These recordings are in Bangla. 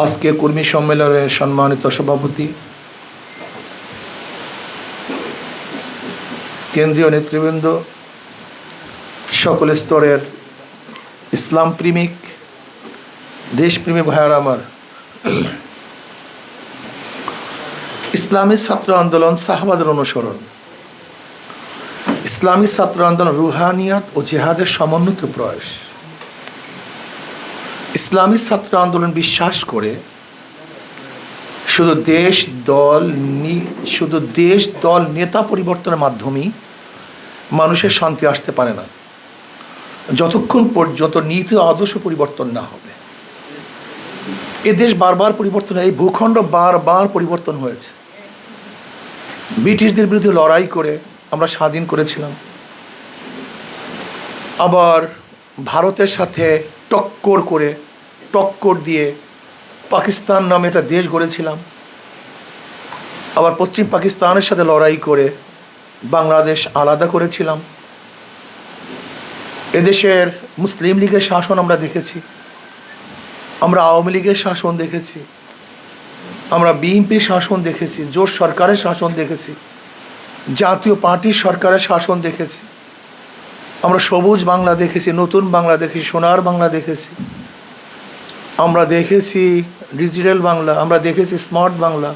আজকে কর্মী সম্মেলনের সম্মানিত সভাপতি, কেন্দ্রীয় নেতৃবৃন্দ, সকল স্তরের ইসলাম প্রেমিক দেশপ্রেমী ভাইয়েরা আমার, ইসলামী ছাত্র আন্দোলন সাহাবাদের অনুসরণ, ইসলামী ছাত্র আন্দোলন রুহানিয়াত ও জিহাদের সমন্বিত প্রয়াস। ইসলামী ছাত্র আন্দোলন বিশ্বাস করে শুধু দেশ দল নেতা পরিবর্তনের মাধ্যমেই মানুষের শান্তি আসতে পারে না, যতক্ষণ পর্যন্ত নীতি আদর্শ পরিবর্তন না হবে। এ দেশ বারবার পরিবর্তন হয়, এই ভূখণ্ড বারবার পরিবর্তন হয়েছে। ব্রিটিশদের বিরুদ্ধে লড়াই করে আমরা স্বাধীন করেছিলাম, আবার ভারতের সাথে টক্কর দিয়ে পাকিস্তান নামে একটা দেশ গড়েছিলাম, আবার পশ্চিম পাকিস্তানের সাথে লড়াই করে বাংলাদেশ আলাদা করেছিলাম। এদেশের মুসলিম লীগের শাসন আমরা দেখেছি, আমরা আওয়ামী লীগের শাসন দেখেছি, আমরা বিএনপির শাসন দেখেছি, জোট সরকারের শাসন দেখেছি, জাতীয় পার্টির সরকারের শাসন দেখেছি, আমরা সবুজ বাংলা দেখেছি, নতুন বাংলা দেখেছি, সোনার বাংলা দেখেছি, আমরা দেখেছি ডিজিটাল বাংলা, আমরা দেখেছি স্মার্ট বাংলা,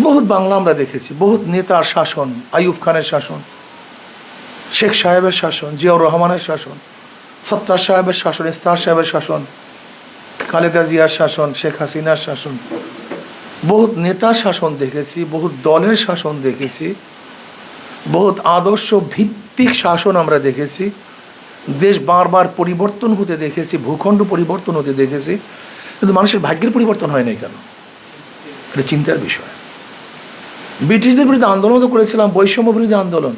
বহুত বাংলা আমরা দেখেছি। বহুত নেতার শাসন, আইয়ুব খানের শাসন, শেখ সাহেবের শাসন, জিয়াউর রহমানের শাসন, সত্তার সাহেবের শাসন, ইস্তার সাহেবের শাসন, খালেদা জিয়ার শাসন, শেখ হাসিনার শাসন, বহুত নেতার শাসন দেখেছি, বহুত দলের শাসন দেখেছি, বহুত আদর্শ ভিত্তিক শাসন আমরা দেখেছি। দেশ বারবার পরিবর্তন হতে দেখেছি, ভূখণ্ড পরিবর্তন হতে দেখেছি, কিন্তু মানুষের ভাগ্যের পরিবর্তন হয় নাই কেন? এটা চিন্তার বিষয়। ব্রিটিশদের বিরুদ্ধে আন্দোলন তো করেছিলাম, বৈষম্য বিরোধী আন্দোলন,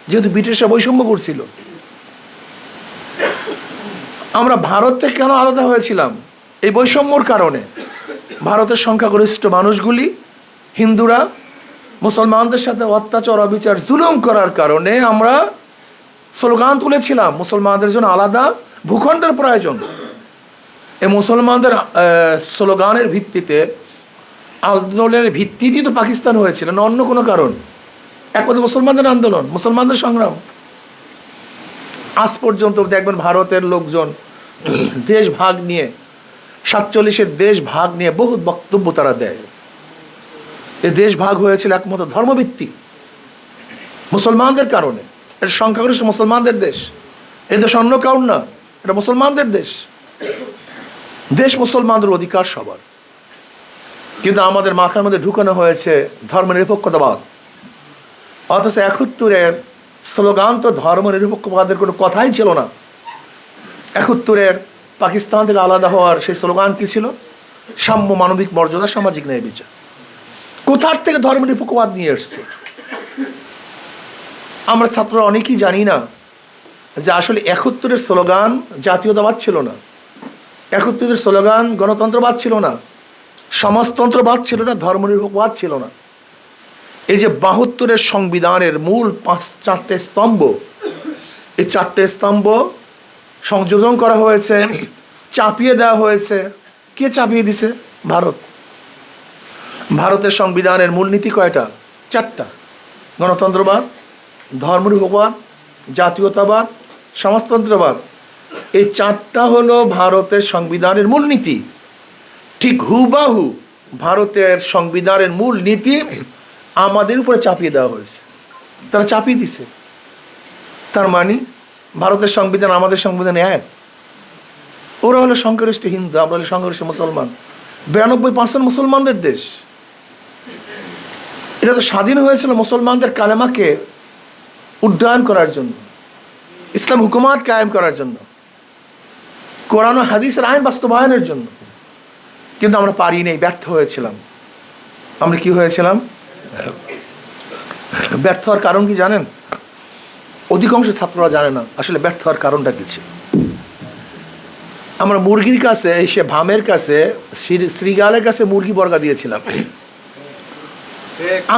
যেহেতু ব্রিটিশরা বৈষম্য করছিল। আমরা ভারত থেকে কেন আলাদা হয়েছিলাম? এই বৈষম্যর কারণে। ভারতের সংখ্যাগরিষ্ঠ মানুষগুলি, হিন্দুরা মুসলমানদের সাথে অত্যাচার, অবিচার, জুলুম করার কারণে আমরা স্লোগান তুলেছিলাম মুসলমানদের জন্য আলাদা ভূখণ্ডের প্রয়োজন। এই মুসলমানদের স্লোগানের ভিত্তিতে, আন্দোলনের ভিত্তিতেই তো পাকিস্তান হয়েছিল, না অন্য কোনো কারণ। একমাত্র মুসলমানদের আন্দোলন, মুসলমানদের সংগ্রাম। আজ পর্যন্ত দেখবেন ভারতের লোকজন দেশ ভাগ নিয়ে, 47-এর দেশ ভাগ নিয়ে বহুত বক্তব্য তারা দেয়। এ দেশ ভাগ হয়েছিল একমাত্র ধর্মভিত্তিক, মুসলমানদের কারণে। এটা সংখ্যাগরিষ্ঠ মুসলমানদের দেশ, এ দেশ অন্য কারণ না, এটা মুসলমানদের দেশ। দেশ মুসলমানদের অধিকার সবার, কিন্তু আমাদের মাথার মধ্যে ঢুকানো হয়েছে ধর্মনিরপেক্ষতাবাদ। অথচ 71-এর স্লোগান তো ধর্মনিরপেক্ষবাদের কোনো কথাই ছিল না। 71-এর পাকিস্তান থেকে আলাদা হওয়ার সেই স্লোগান কি ছিল? সাম্য, মানবিক মর্যাদা, সামাজিক ন্যায় বিচার। কোথার থেকে ধর্মনিরপেক্ষবাদ নিয়ে এসছে? আমরা ছাত্ররা অনেকেই জানি না যে আসলে 71-এর স্লোগান জাতীয়তাবাদ ছিল না, 71-এর স্লোগান গণতন্ত্রবাদ ছিল না, সমাজতন্ত্রবাদ ছিল না, ধর্মনিরপেক্ষবাদ ছিল না। এই যে 72-এর সংবিধানের মূল 4টে স্তম্ভ, এই 4টে স্তম্ভ সংযোজন করা হয়েছে, চাপিয়ে দেওয়া হয়েছে। কে চাপিয়ে দিছে? ভারত। ভারতের সংবিধানের মূলনীতি কয়টা? 4টা: গণতন্ত্রবাদ, ধর্মনিরপেক্ষবাদ, জাতীয়তাবাদ, সমাজতন্ত্রবাদ। এই 4টা হলো ভারতের সংবিধানের মূলনীতি। ঠিক হুবাহু ভারতের সংবিধানের মূল নীতি আমাদের উপরে চাপিয়ে দেওয়া হয়েছে, তারা চাপিয়ে দিছে। তার মানে ভারতের সংবিধান আমাদের সংবিধান এক। ওরা হলো সংখ্যাগরিষ্ঠ হিন্দু, আমরা হলো সংখ্যাগরিষ্ঠ মুসলমান। 92% মুসলমানদের দেশ। এটা তো স্বাধীন হয়েছিল মুসলমানদের কালেমাকে উড্ডয়ন করার জন্য, ইসলাম হুকুমাত কায়েম করার জন্য, কোরআন ও হাদিসের আইন বাস্তবায়নের জন্য। কিন্তু আমরা পারি নাই, ব্যর্থ হয়েছিলাম। আমরা কি হয়েছিলাম? ব্যর্থ হওয়ার কারণ কি জানেন? অধিকাংশ ছাত্ররা জানে না আসলে ব্যর্থ হওয়ার কারণটা কি ছিল। আমরা মুরগির কাছে, সে ভামের কাছে, শ্রীগালের কাছে মুরগি বর্গা দিয়েছিলাম।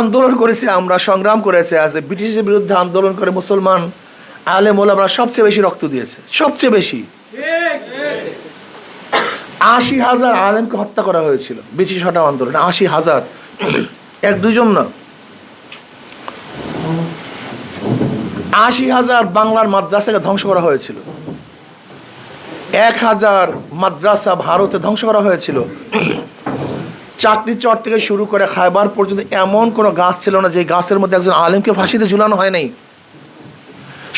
আন্দোলন করেছি আমরা, সংগ্রাম করেছে। আজ ব্রিটিশের বিরুদ্ধে আন্দোলন করে মুসলমান আলেম ওলামারা সবচেয়ে বেশি রক্ত দিয়েছে, সবচেয়ে বেশি। 80,000 আলেমকে হত্যা করা হয়েছিল ব্রিটিশ হটাও আন্দোলনে। 80,000, এক দুইজন না, 80,000 বাংলার মাদ্রাসাকে ধ্বংস করা হয়েছিল। 1,000 মাদ্রাসা ভারতে ধ্বংস করা হয়েছিল। চাকরি চর থেকে শুরু করে খায়বার পর্যন্ত এমন কোনো গাছ ছিল না যে গাছের মধ্যে একজন আলেমকে ফাঁসিতে ঝুলানো হয় নাই।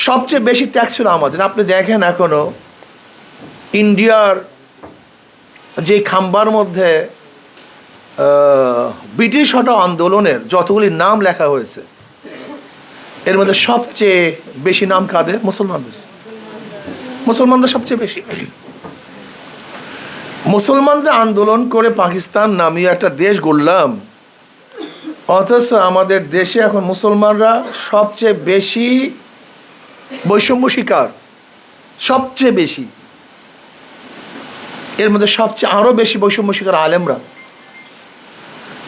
সবচেয়ে বেশি ত্যাগ ছিল আমাদের। আপনি দেখেন এখনো ইন্ডিয়ার যে খাম্বার মধ্যে ব্রিটিশ হটাও আন্দোলনের যতগুলি নাম লেখা হয়েছে, এর মধ্যে সবচেয়ে বেশি নাম কাদের? মুসলমানদের সবচেয়ে বেশি। মুসলমানদের আন্দোলন করে পাকিস্তান নামীয় একটা দেশ গড়লাম, অথচ আমাদের দেশে এখন মুসলমানরা সবচেয়ে বেশি বৈষম্য শিকার, সবচেয়ে বেশি। এর মধ্যে সবচেয়ে আরো বেশি বৈষম্য শিকার আলেমরা।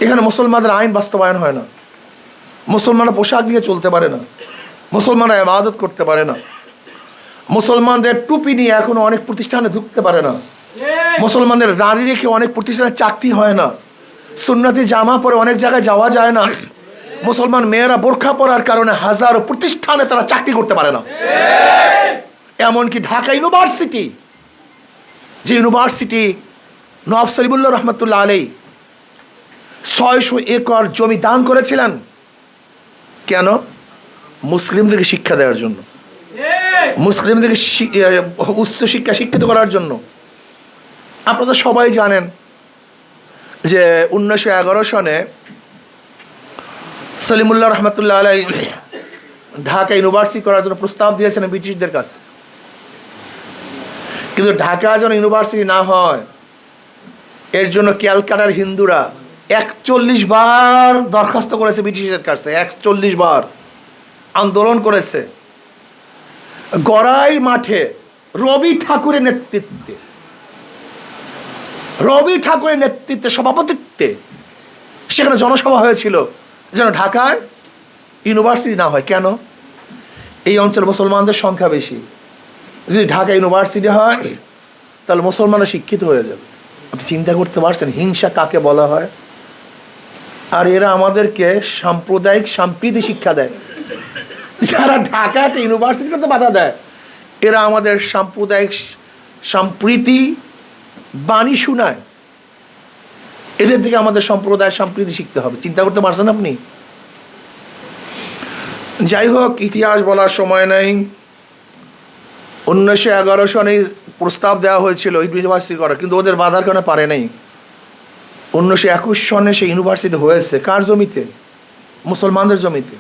এখানে মুসলমানদের আইন বাস্তবায়ন হয় না, মুসলমানরা পোশাক দিয়ে চলতে পারে না, মুসলমানরা ইবাদত করতে পারে না, মুসলমানদের টুপি নিয়ে এখনো অনেক প্রতিষ্ঠানে ঢুকতে পারে না, মুসলমানদের দাড়ি রেখে অনেক প্রতিষ্ঠানে চাকরি হয় না, সুন্নতি জামা পরে অনেক জায়গায় যাওয়া যায় না, মুসলমান মেয়েরা বোরখা পরার কারণে হাজারো প্রতিষ্ঠানে তারা চাকরি করতে পারে না। এমনকি ঢাকা ইউনিভার্সিটি, যে ইউনিভার্সিটি নওয়াব সলিমুল্লাহ রহমতুল্লাহ আলাই 600 একর জমি দান করেছিলেন, কেন? মুসলিমদেরকে শিক্ষা দেওয়ার জন্য, মুসলিমদেরকে উচ্চ শিক্ষা শিক্ষিত করার জন্য। আপনারা সবাই জানেন যে 1911 সনে সলিমুল্লাহ রহমতুল্লাহ আলাই ঢাকা ইউনিভার্সিটি করার জন্য প্রস্তাব দিয়েছেন ব্রিটিশদের কাছে। কিন্তু ঢাকা যেন ইউনিভার্সিটি না হয় এর জন্য ক্যালকাটার হিন্দুরা 41 বার দরখাস্ত করেছে ব্রিটিশের কাছে, 41 বার আন্দোলন করেছে। গড়াই মাঠে রবি ঠাকুরের নেতৃত্বে সভাপতিত্বে সেখানে জনসভা হয়েছিল যেন ঢাকায় ইউনিভার্সিটি না হয়। কেন? এই অঞ্চলে মুসলমানদের সংখ্যা বেশি, যদি ঢাকা ইউনিভার্সিটি হয় তাহলে মুসলমানরা শিক্ষিত হয়ে যাবে। আপনি চিন্তা করতে পারছেন হিংসা কাকে বলা হয়? আর এরা আমাদেরকে সাম্প্রদায়িক সম্প্রীতি শিক্ষা দেয়। যারা ঢাকা একটা ইউনিভার্সিটি করতে বাধা দেয়, এরা আমাদের সাম্প্রদায়িক সম্প্রীতি বাণী শোনায়। এদের থেকে আমাদের সম্প্রদায় সম্প্রীতি শিখতে হবে। চিন্তা করতে পারছেন আপনি? যাই হোক, ইতিহাস বলার সময় নেই। 1911 সনে প্রস্তাব দেওয়া হয়েছিল ইউনিভার্সিটি করার, কিন্তু ওদের বাধার কারণে পারে নাই। 1921 সনে সেই ইউনিভার্সিটি হয়েছে। কার জমিতে? মুসলমানদের জমিতে।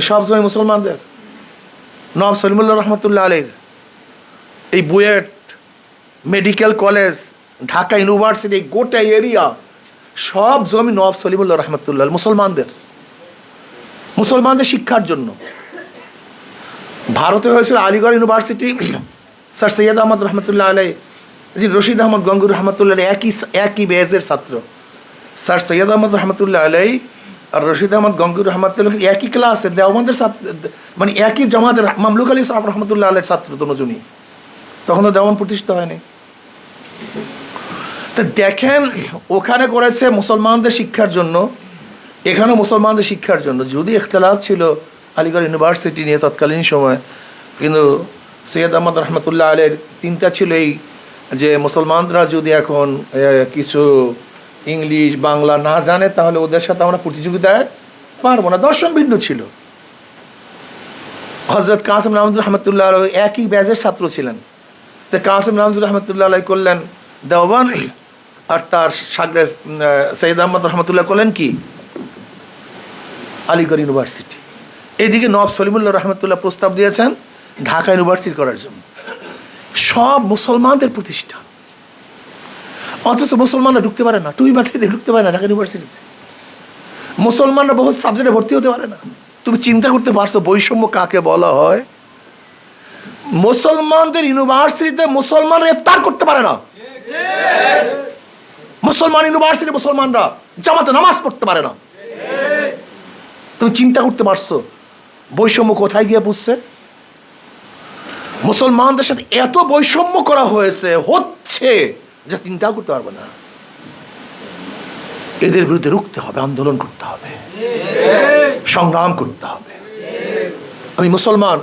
সব জমি মুসলমানদের। নওয়াব সলিমুল্লাহ রহমতুল্লাহ আলাইহির এই BUET medical college, Dhaka university, গোটা এরিয়া সব জমি নওয়াব সলিমুল্লাহ রহমতুল্লাহ মুসলমানদের শিক্ষার জন্য। ভারতে হয়েছিল আলিগড় ইউনিভার্সিটি, স্যার সৈয়দ আহমদ রহমতুল্লাহ আলাই, জি রশিদ আহমদ গঙ্গুর রহমতুল্লাহ একই ব্যাচের ছাত্র। স্যার সৈয়দ আহমদ রহমতুল্লাহ আলাই আর রশিদ আহমদ গঙ্গুর রহমতুল্লাহ একই ক্লাসের, দেওবন্দের ছাত্র, মানে একই জামাতের। মামলুক আলী সাহেব রহমতুল্লাহ আলাইয়ের ছাত্র দুজনই। তখন তো দেওবন্দ প্রতিষ্ঠিত হয়নি। তো দেখেন, ওখানে করেছে মুসলমানদের শিক্ষার জন্য, এখানেও মুসলমানদের শিক্ষার জন্য। যদি ইখতিলাফ ছিল আলিগড় ইউনিভার্সিটি নিয়ে তৎকালীন সময়, কিন্তু সৈয়দ আহমদ রহমতুল্লাহ আলাইয়ের চিন্তা ছিল এই যে মুসলমানরা যদি এখন কিছু ইংলিশ বাংলা না জানে তাহলে ওদের সাথে আমরা প্রতিযোগিতায় পারবো না। দর্শন ভিন্ন ছিল। হজরত কাসিম নামজুর রহমতুল্লাহ আলাই একই ব্যাচের ছাত্র ছিলেন। তো কাসিম নামজুর রহমতুল্লাহ আলাই করলেন দেওবন্দ, আর তার সাগরে সৈয়দ আহমদ রহমতুল্লাহ করলেন কি আলিগড় ইউনিভার্সিটি। এইদিকে নওয়াব সলিমুল্লাহ রহমতুল্লাহ প্রস্তাব দিয়েছেন ঢাকা ইউনিভার্সিটি করার জন্য। সব মুসলমানদের প্রতিষ্ঠান, অথচ মুসলমানরা ঢুকতে পারে না, টুপি মাথায় দিয়ে ঢুকতে পারে না ঢাকা ইউনিভার্সিটিতে। মুসলমানরা বহু সাবজেক্টে ভর্তি হতে পারে না। তুমি চিন্তা করতে পারছো বৈষম্য কাকে বলা হয়? মুসলমানদের ইউনিভার্সিটিতে মুসলমানরা ইফতার করতে পারে না। মুসলমান ইউনিভার্সিটি মুসলমানরা জামাতে নামাজ পড়তে পারে না। তুমি চিন্তা করতে পারছো বৈষম্য কোথায় গিয়ে বুঝছে? মুসলমানদের সাথে এত বৈষম্য করা হয়েছে, হচ্ছে, যা চিন্তাও করতে পারবো না। এদের বিরুদ্ধে রুখতে হবে, আন্দোলন করতে হবে, সংগ্রাম করতে হবে। আমি মুসলমান,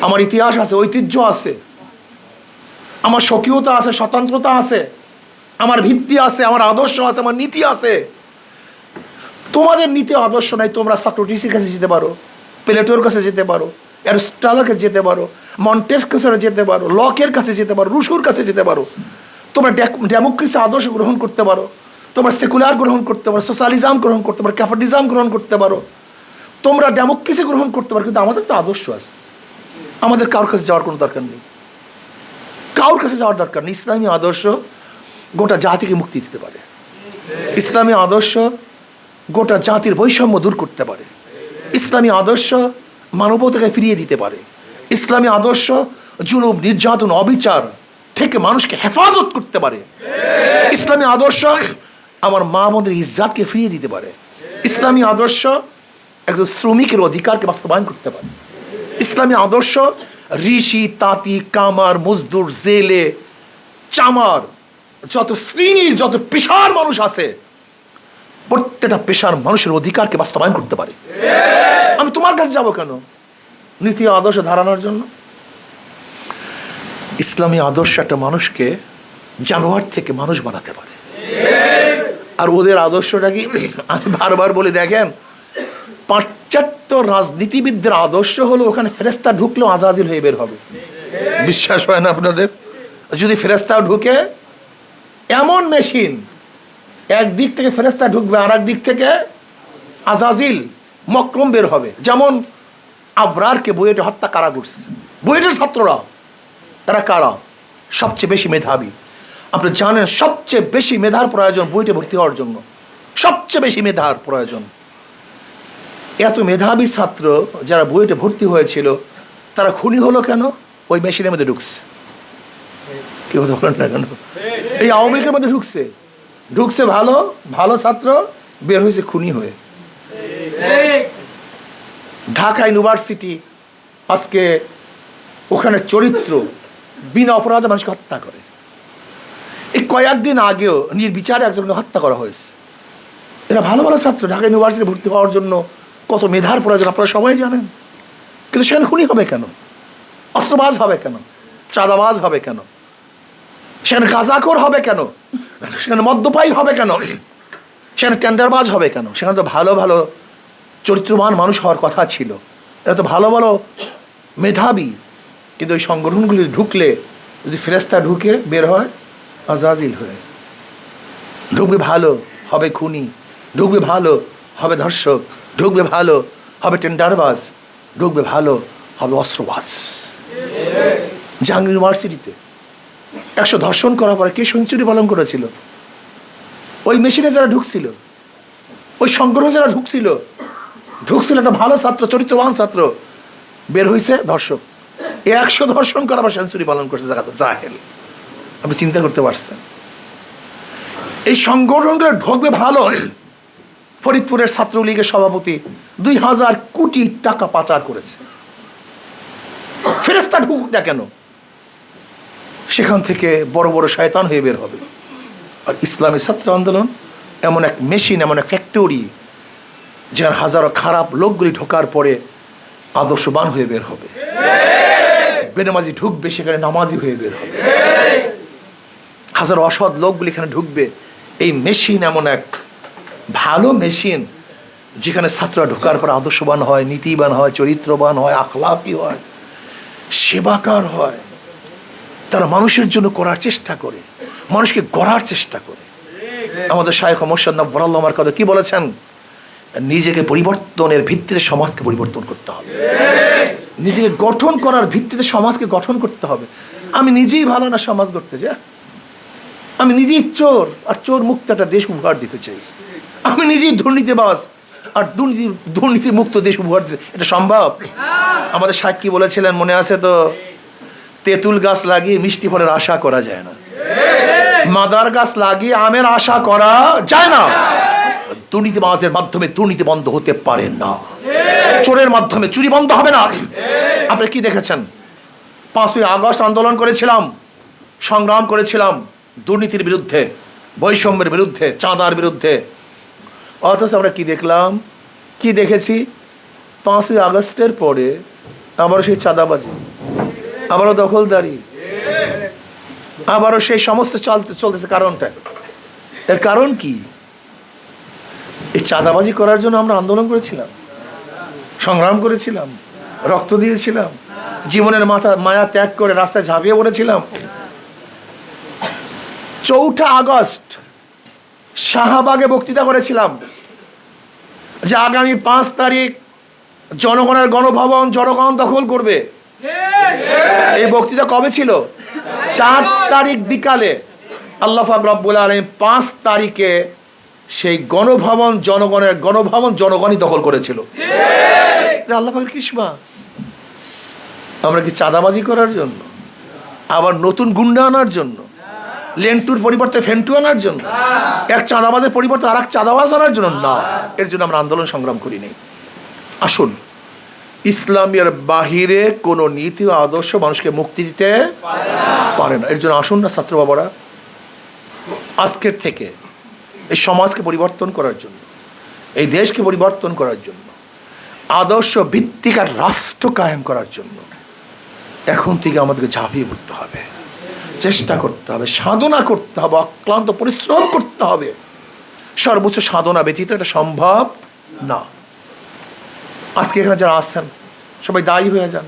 আমার ইতিহাস আছে, ঐতিহ্য আছে, আমার স্বকীয়তা আছে, স্বতন্ত্রতা আছে, আমার ভিত্তি আছে, আমার আদর্শ আছে, আমার নীতি আছে। তোমাদের নীতি আদর্শ নাই। তোমরা সক্রেটিসের কাছে যেতে পারো, প্লেটোর কাছে যেতে পারো, অ্যারিস্টটলের কাছে যেতে পারো, মন্টেস্কিউর যেতে পারো, লকের কাছে যেতে পারো, রুশোর কাছে যেতে পারো। তোমরা ডেমোক্রেসি আদর্শ গ্রহণ করতে পারো, তোমরা সেকুলার গ্রহণ করতে পারো, সোশ্যালিজম গ্রহণ করতে পারো, ক্যাপিটালিজম গ্রহণ করতে পারো, তোমরা ডেমোক্রেসি গ্রহণ করতে পারো। কিন্তু আমাদের তো আদর্শ আছে, আমাদের কারোর কাছে যাওয়ার কোনো দরকার নেই, কারোর কাছে যাওয়ার দরকার নেই। ইসলামী আদর্শ গোটা জাতিকে মুক্তি দিতে পারে। ইসলামী আদর্শ গোটা জাতির বৈষম্য দূর করতে পারে। ইসলামী আদর্শ মানবতাকে ফিরিয়ে দিতে পারে। ইসলামী আদর্শ জুলুম, নির্যাতন, অবিচার থেকে মানুষকে হেফাজত করতে পারে। ইসলামী আদর্শ আমার মা বোনদের ইজ্জাতকে ফিরিয়ে দিতে পারে। ইসলামী আদর্শ একজন শ্রমিকের অধিকারকে বাস্তবায়ন করতে পারে। ইসলামী আদর্শ ঋষি, তাঁতি, কামার, মজদুর, জেলে, চামার, যত শ্রেণীর যত পেশার মানুষ আছে, প্রত্যেকটা পেশার মানুষের অধিকারকে বাস্তবায়ন করতে পারে। আমি তোমার কাছে যাব কেন? নীতি আদর্শ ধারণার জন্য? ইসলামী আদর্শ একটা মানুষকে জানোয়ার থেকে মানুষ বানাতে পারে। আর ওদের আদর্শটা কি? আমি বারবার বলি, দেখেন, পাশ্চাত্য রাজনীতিবিদদের আদর্শ হলো ওখানে ফেরেশতা ঢুকলেও আজাজিল হয়ে বের হবে। বিশ্বাস হয় না আপনাদের? যদি ফেরেশতাও ঢুকে, এমন মেশিন, একদিক থেকে ফেরেশতা ঢুকবে, আর এক দিক থেকে আজাজিল মক্রম বের হবে। যেমন আবরারকে বুয়েটে হত্যা কারা করছে? বুয়েটের ছাত্ররা। তারা কারা? সবচেয়ে বেশি মেধাবী। আপনি জানেন সবচেয়ে বেশি মেধার প্রয়োজন বুয়েটে ভর্তি হওয়ার জন্য, সবচেয়ে বেশি মেধার প্রয়োজন। এত মেধাবী ছাত্র যারা বুয়েটে ভর্তি হয়েছিল, তারা খুনি হলো কেন? ওই মেশিনের মধ্যে ঢুকছে। কেউ ধরেন না কেন? এই আওয়ামী লীগের মধ্যে ঢুকছে, ঢুকছে ভালো ভালো ছাত্র, বের হয়েছে খুনি হয়ে। ঢাকা ইউনিভার্সিটি আজকে ওখানে চরিত্র বিনা অপরাধে মানুষকে হত্যা করে। এই কয়েকদিন আগেও নির্বিচারে একজনকে হত্যা করা হয়েছে। এরা ভালো ভালো ছাত্র, ঢাকা ইউনিভার্সিটি ভর্তি হওয়ার জন্য কত মেধার প্রয়োজন আপনারা সবাই জানেন। কিন্তু সেখানে খুনি হবে কেন? অস্ত্রবাজ হবে কেন? চাঁদাবাজ হবে কেন? সেখানে গাঁজাখোর হবে কেন? সেখানে মদ্যপায়ী হবে কেন? সেখানে টেন্ডারবাজ হবে কেন? সেখানে তো ভালো ভালো চরিত্রবান মানুষ হওয়ার কথা ছিল। এরা তো ভালো ভালো মেধাবী। কিন্তু ওই সংগঠনগুলি ঢুকলে, যদি ফেরেশতা ঢুকে বের হয় আজাজিল হয়ে, ঢুকবে ভালো হবে খুনি, ঢুকবে ভালো হবে ধর্ষক, ঢুকবে ভালো হবে টেন্ডারবাজ, ঢুকবে ভালো হবে অস্ত্রবাজ। জাহাঙ্গীর ইউনিভার্সিটিতে 100 ধর্ষণ করার পরে কে সেঞ্চুরি পালন করেছিল? ওই মেশিনে যারা ঢুকছিল, ওই সংগঠনে যারা ঢুকছিল একটা ভালো ছাত্র, চরিত্রবান ছাত্র, বের হয়েছে ধর্ষক। 100 ধর্ষণ করার পর সেঞ্চুরি পালন করছে জায়গাতে জাহেল। আপনি চিন্তা করতে পারছেন? এই সংগঠনগুলো ঢুকবে ভালো। ফরিদপুরের ছাত্রলীগের সভাপতি 2000 কোটি টাকা পাচার করেছে। ফেরেশতা ঢুকুক না কেন? সেখান থেকে বড় বড় শয়তান হয়ে বের হবে। আর ইসলামী ছাত্র আন্দোলন এমন এক মেশিন, এমন এক ফ্যাক্টরি, যার হাজারো খারাপ লোকগুলি ঢোকার পরে আদর্শবান হয়ে বের হবে। বেনামাজি ঢুকবে, সেখানে নামাজি হয়ে বের হবে। হাজারো অসৎ লোকগুলি এখানে ঢুকবে। এই মেশিন এমন এক ভালো মেশিন, যেখানে ছাত্ররা ঢোকার পর আদর্শবান হয়, নীতিবান হয়, চরিত্রবান হয়, আখলাকি হয়, সেবাকার হয়। তারা মানুষের জন্য করার চেষ্টা করে, মানুষকে গড়ার চেষ্টা করে। আমাদের শায়খ মোর্শেদ নওয়ার আমার কথা কি বলেছেন? নিজেকে পরিবর্তনের ভিত্তিতে সমাজকে পরিবর্তন করতে হবে। নিজেকে গঠন করার ভিত্তিতে সমাজকে গঠন করতে হবে। আমি নিজেই ভালো না সমাজ গড়তে যা, আমি নিজেই চোর আর চোর মুক্ত একটা দেশ উপহার দিতে চাই। আমি নিজেই দুর্নীতিবাজ আর দুর্নীতি মুক্ত দেশ উপহার দিতে, এটা সম্ভব? আমাদের সাক্ষী বলেছিলেন, মনে আছে তো, তেঁতুল গাছ লাগিয়ে মিষ্টি ফলের আশা করা যায় না, মাদার গাছ লাগিয়ে আমের আশা করা যায় না। দুর্নীতিবাজের মাধ্যমে দুর্নীতি বন্ধ হতে পারে না, চোরের মাধ্যমে চুরি বন্ধ হবে না। আপনি কি দেখেছেন? 5ই আগস্ট আন্দোলন করেছিলাম, সংগ্রাম করেছিলাম দুর্নীতির বিরুদ্ধে, বৈষম্যের বিরুদ্ধে, চাঁদার বিরুদ্ধে। অথচ আমরা কি দেখলাম, কি দেখেছি? 5ই আগস্টের পরে আবারও সেই চাঁদাবাজি, আবারও দখলদারি, আবারও সেই সমস্ত চলতেছে। কারণটা, এর কারণ কি? এই চাঁদাবাজি করার জন্য আমরা আন্দোলন করেছিলাম, সংগ্রাম করেছিলাম, রক্ত দিয়েছিলাম, জীবনের মায়া ত্যাগ করে রাস্তায় ঝাঁপিয়ে পড়েছিলাম। 4 আগস্ট শাহবাগে বক্তৃতা করেছিলাম যে আগামী 5 তারিখ জনগণের গণভবন জনগণ দখল করবে। এই বক্তৃতা কবে ছিল? 4 তারিখ বিকালে। আল্লাহ পাক রব্বুল আলামিন 5 তারিখে সেই গণভবন জনগণই দখল করেছিল। আল্লাহ পাকের কৃষ্মা। আমরা কি চাঁদাবাজি করার জন্য, আবার নতুন গুন্ডা আনার জন্য, লেন্টুর পরিবর্তে ফেন্টু আনার জন্য, এক চাঁদাবাজের পরিবর্তে আর এক চাঁদাবাজ আনার জন্য না। এর জন্য আমরা আন্দোলন সংগ্রাম করিনি। আসুন, ইসলামের বাহিরে কোনো নীতি ও আদর্শ মানুষকে মুক্তি দিতে পারে না। এর জন্য আসুন না ছাত্র বাবারা, আজকের থেকে এই সমাজকে পরিবর্তন করার জন্য, এই দেশকে পরিবর্তন করার জন্য, আদর্শ ভিত্তিক আর রাষ্ট্র কায়েম করার জন্য এখন থেকে আমাদেরকে ঝাঁপিয়ে পড়তে হবে, চেষ্টা করতে হবে, সাধনা করতে হবে, অক্লান্ত পরিশ্রম করতে হবে। সর্বোচ্চ সাধনা ব্যতীত এটা সম্ভব না। আজকে এখানে যারা আসছেন সবাই দায়ী হয়ে যান,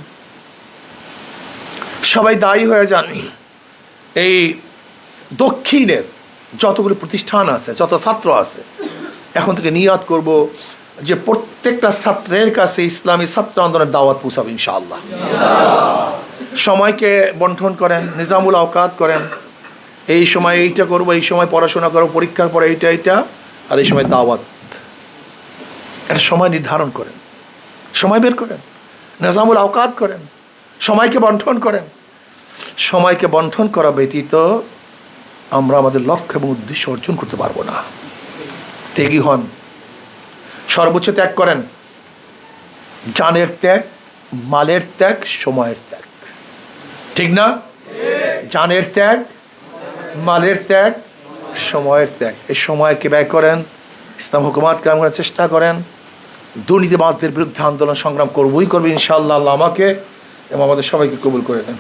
সবাই দায়ী হয়ে যান। এই দক্ষিণের যতগুলো প্রতিষ্ঠান আছে, যত ছাত্র আছে, এখন থেকে নিয়াত করব যে প্রত্যেকটা ছাত্রের কাছে ইসলামী ছাত্র আন্দোলনের দাওয়াত পৌঁছাবে ইনশাআল্লাহ। সময়কে বন্টন করেন, নিজামুল আওকাত করেন। এই সময় এইটা করবো, এই সময় পড়াশোনা করবো, পরীক্ষার পরে এইটা, আর এই সময় দাওয়াত। একটা সময় নির্ধারণ করেন, সময় বের করেন, নিজামুল আওকাত করেন, সময়কে বন্টন করেন। সময়কে বন্টন করা ব্যতীত আমরা আমাদের লক্ষ্য এবং উদ্দেশ্য অর্জন করতে পারবো না। ত্যাগী হন, সর্বোচ্চ ত্যাগ করেন। জানের ত্যাগ, মালের ত্যাগ, সময়ের ত্যাগ, ঠিক না? জানের ত্যাগ, মালের ত্যাগ, সময়ের ত্যাগ। এই সময়কে ব্যয় করেন, ইসলাম হুকুমাত কায়েম করার চেষ্টা করেন। দুর্নীতিবাজদের বিরুদ্ধে আন্দোলন সংগ্রাম করবই ইনশাআল্লাহ। আল্লাহ আমাকে এবং আমাদের সবাইকে কবুল করে দেন।